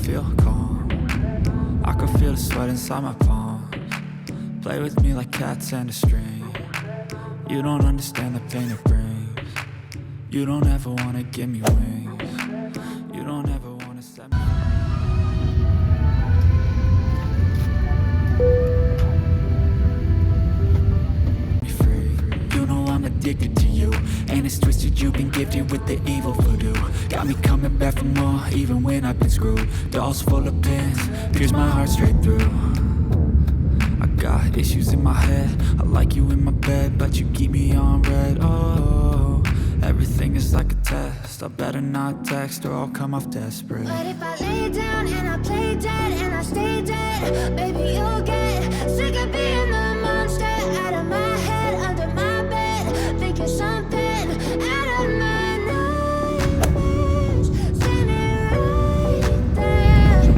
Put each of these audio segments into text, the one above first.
feel calm. I can feel the sweat inside my palms. Play with me like cats and a string. You don't understand the pain it brings. You don't ever wanna give me wings. You don't ever wanna set me free. You know I'm addicted to you, and it's twisted, you've been gifted with the evil voodoo. Got me coming back for more, even when I've been screwed. Dolls full of pins, pierce my heart straight through. I got issues in my head, I like you in my bed, but you keep me on red. Oh, everything is like a test, I better not text or I'll come off desperate. But if I lay down and I play dead and I stay dead, baby, you'll get sick of being the monster out of my head, under my bed, thinking something out of my nightmares, standing right there.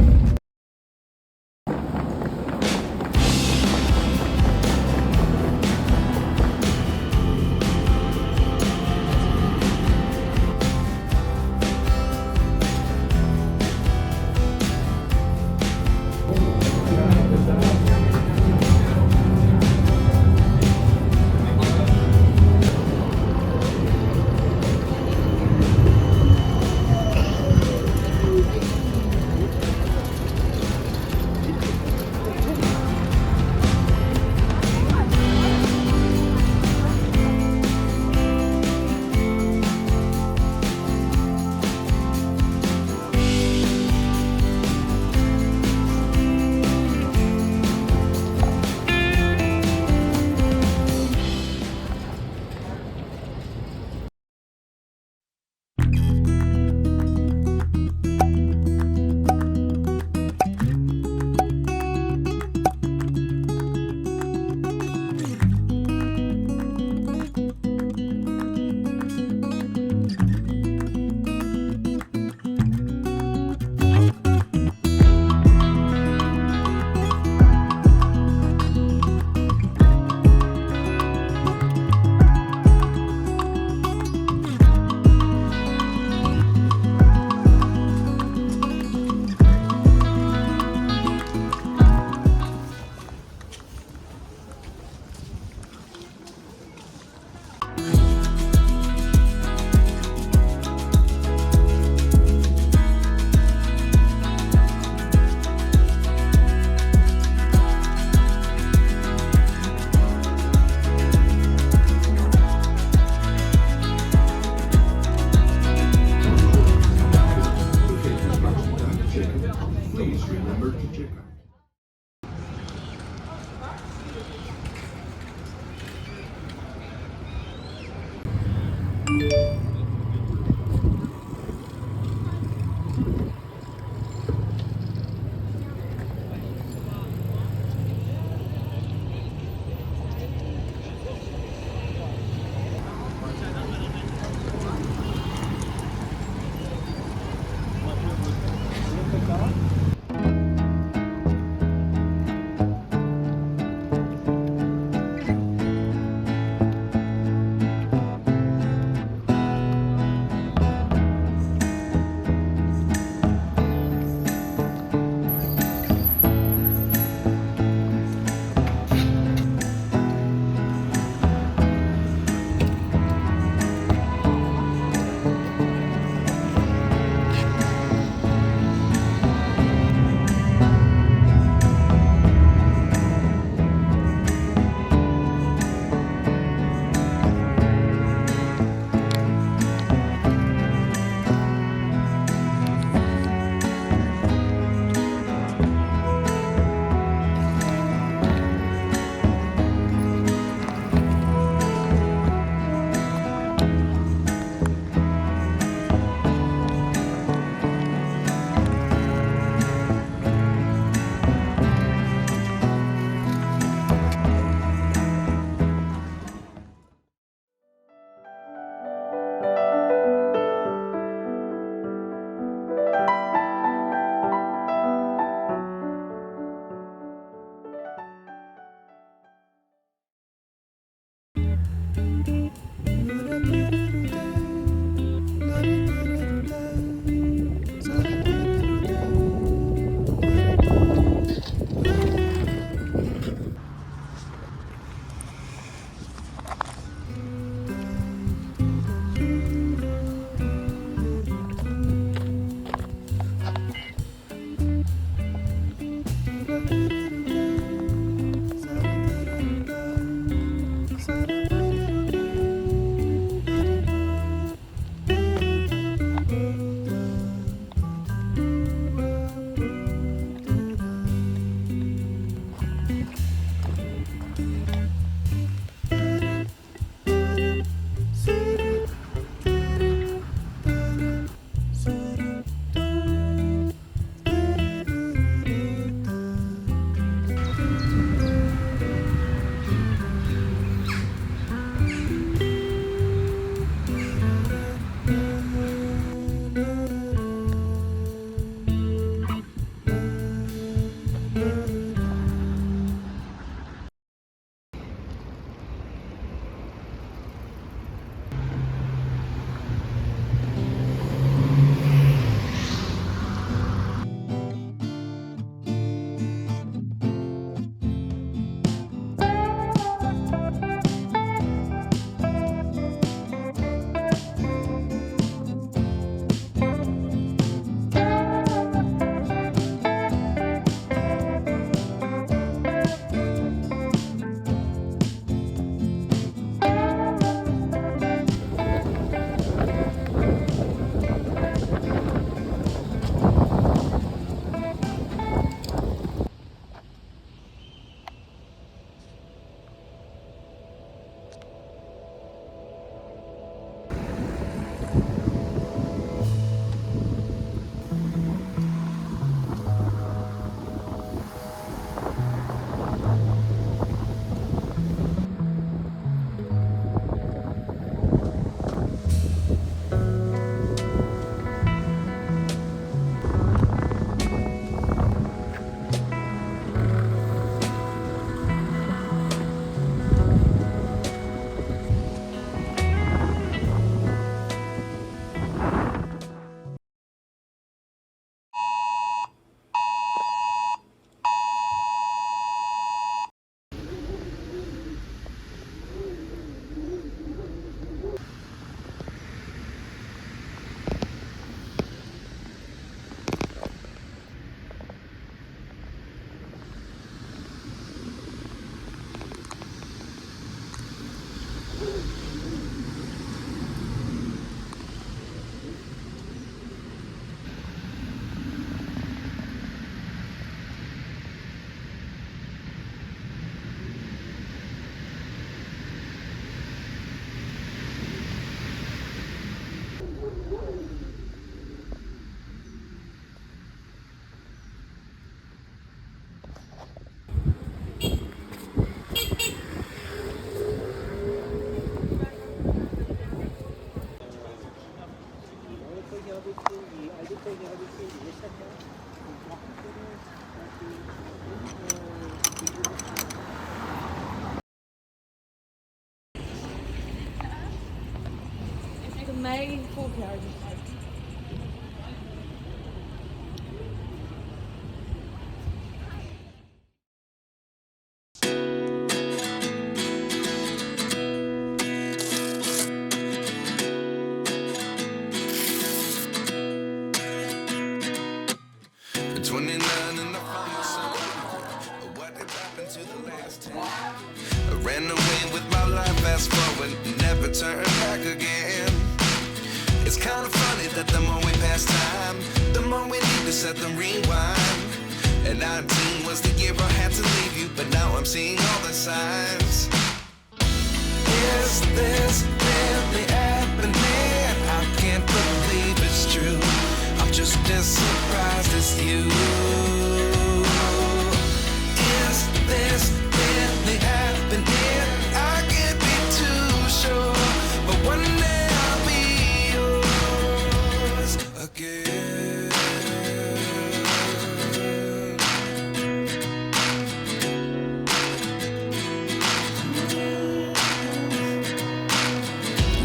Voor mij volgend jaar dus. At 29 and I found myself. What did happen to the last 10? I ran away with my life, fast forward, never turn back again. It's kind of funny that the more we pass time, the more we need to set them rewind. And 19 was the year I had to leave you, but now I'm seeing all the signs. Is this really happening? I can't believe it's true. I'm just as surprised as you. Is this really happening? I can't be too sure, but one day I'll be yours again.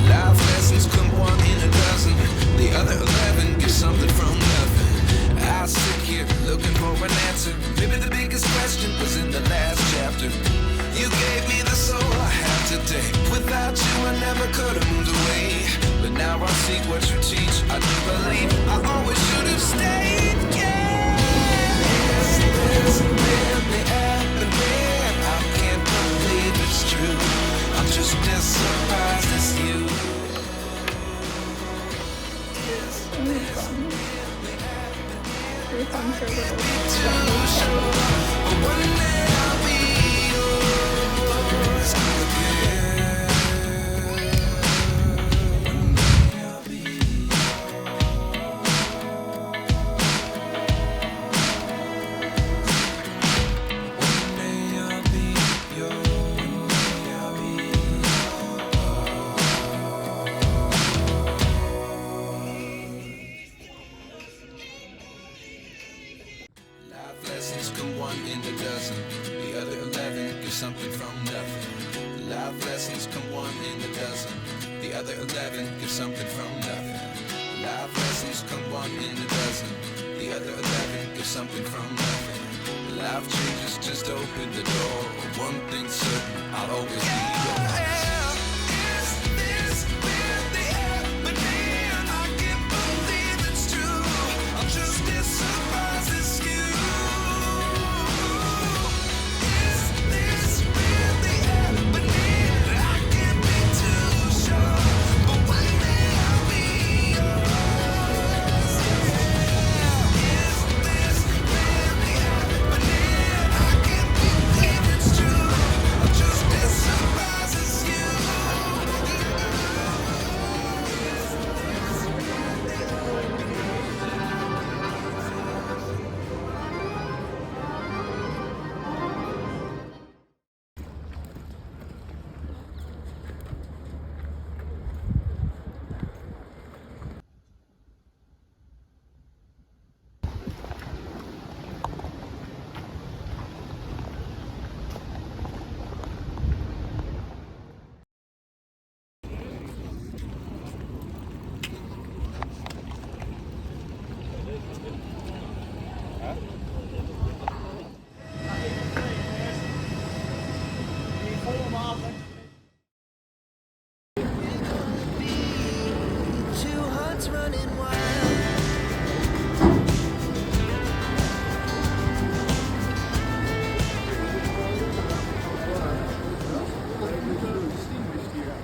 Life lessons come one in a dozen. The other 11 get something from nothing. I sit here looking for an answer. Maybe the biggest question was in the last chapter. You gave me the soul I have today. Without you I never could have moved away. But now I see what you teach. I do believe I always should have stayed. Yeah. Is this really happening? I can't believe it's true. I'm just as surprised as you. Life lessons come one in a dozen. The other 11 get something from nothing. Life lessons come one in a dozen. The other 11 get something from nothing. Life lessons come one in a dozen. The other 11 get something from nothing. Life changes, just open the door. One thing's certain, I'll always be yours. Is this really happening? I can't believe it's true. I'm just as surprised as you. Is this really happening? I can't be too sure, but one day I'll be yours. Is this really happening? I can't believe it's true. I'm just as surprised as you. Two hearts running wild. Steve is hier.